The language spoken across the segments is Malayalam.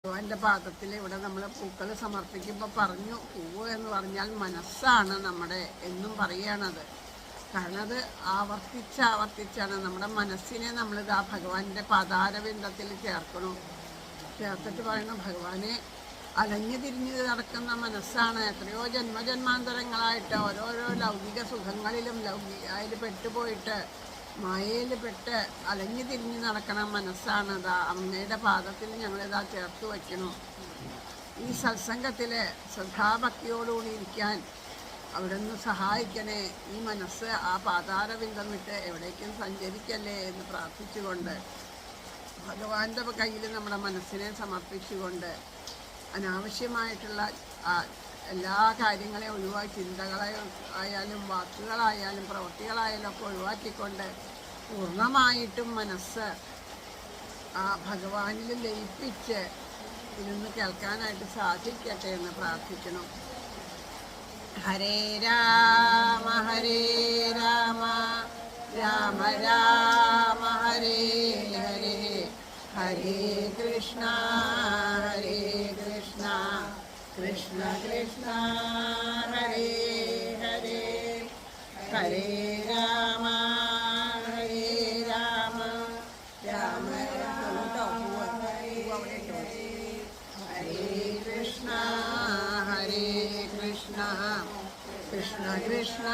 ഭഗവാന്റെ പാദത്തിൽ ഇവിടെ നമ്മൾ പൂക്കൾ സമർപ്പിക്കുമ്പോൾ പറഞ്ഞു, പൂവ് എന്ന് പറഞ്ഞാൽ മനസ്സാണ് നമ്മുടെ എന്നും പറയുകയാണത്. കാരണം അത് ആവർത്തിച്ചാണ് നമ്മുടെ മനസ്സിനെ നമ്മളിത് ആ ഭഗവാന്റെ പാതാരവിന്ദത്തിൽ ചേർത്തിട്ട് പറയണം, ഭഗവാനെ അലഞ്ഞു തിരിഞ്ഞ് നടക്കുന്ന മനസ്സാണ്. എത്രയോ ജന്മജന്മാന്തരങ്ങളായിട്ട് ഓരോരോ ലൗകിക സുഖങ്ങളിലും അതിൽ പെട്ടുപോയിട്ട് മായയിൽ പെട്ട് അലഞ്ഞു തിരിഞ്ഞ് നടക്കണ മനസ്സാണ്. ഇതാ അമ്മയുടെ പാദത്തിൽ ഞങ്ങളിതാ ചേർത്ത് വയ്ക്കണം. ഈ സത്സംഗത്തിൽ ശ്രദ്ധാഭക്തിയോടുകൂടി ഇരിക്കാൻ അവിടെ നിന്ന് സഹായിക്കണേ. ഈ മനസ്സ് ആ പാതാരവിന്ദം വിട്ട് എവിടേക്കും സഞ്ചരിക്കല്ലേ എന്ന് പ്രാർത്ഥിച്ചുകൊണ്ട് ഭഗവാന്റെ കയ്യിൽ നമ്മുടെ മനസ്സിനെ സമർപ്പിച്ചുകൊണ്ട് അനാവശ്യമായിട്ടുള്ള എല്ലാ കാര്യങ്ങളെയും ഒഴിവാക്കി, ചിന്തകളായാലും വാക്കുകളായാലും പ്രവൃത്തികളായാലും ഒക്കെ ഒഴിവാക്കിക്കൊണ്ട് പൂർണ്ണമായിട്ടും മനസ്സ് ആ ഭഗവാനിൽ ലയിപ്പിച്ച് ഇരുന്ന് കേൾക്കാനായിട്ട് സാധിക്കട്ടെ എന്ന് പ്രാർത്ഥിക്കണം. ഹരേ രാമ ഹരേ രാമ രാമ രാമ ഹരേ ഹരേ ഹരേ കൃഷ്ണ ഹരേ കൃഷ്ണ കൃഷ്ണ കൃഷ്ണ ഹരേ ഹരേ ഹരേ രാമ ഹരേ രാമ രാമ ഹരേ കൃഷ്ണ ഹരേ കൃഷ്ണ കൃഷ്ണ കൃഷ്ണ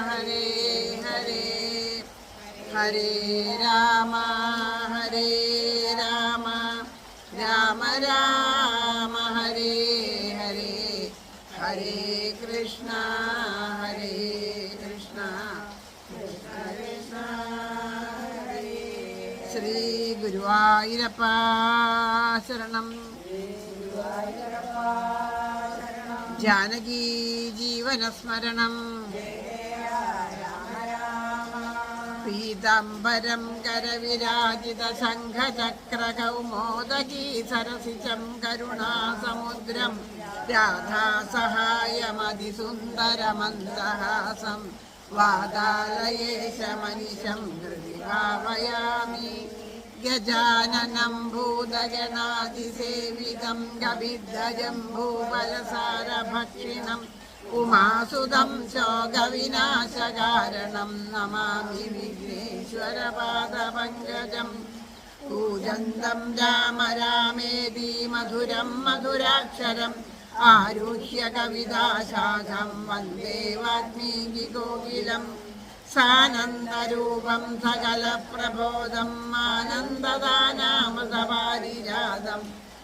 ഹരേ ഹരേ ഹരേ രാമ ഹരേ രാമ രാമ രാമ ഹരേ ഹരേ ഹരേ കൃഷ്ണ ഹരേ കൃഷ്ണ കൃഷ്ണ കൃഷ്ണ ഹരേ. ശ്രീ ഗുരുവായൂരപ്പ ശരണം. ജാനകീ ജീവനസ്മരണം. പീതാംബരം കരവിരാജിത ശംഖചക്രകൗമോദകീ സരസിജം കരുണാസമുദ്രം രാധാസഹായമതിസുന്ദരമന്ദഹാസം വാതാലയേശമനിശം ഹൃദി ഭാവയാമി. ഗജാനനം ഭൂതഗണാതിസേവിതം കവിദ്ധജംഭൂഫലസാരഭക്ഷിണം ഉമാസുതം ശോകവിനാശകാരണം നമാമി വിഘ്നേശ്വരപാദപങ്കജം. കൂജന്തം രാമ രാമേതി മധുരം മധുരാക്ഷരം ആരുഹ്യ കവിതാശാഖം വന്ദേ വാൽമീകികോകിലം. സാനന്ദരൂപം സകലപ്രബോധം ആനന്ദദാനാമൃതപാരിജാതം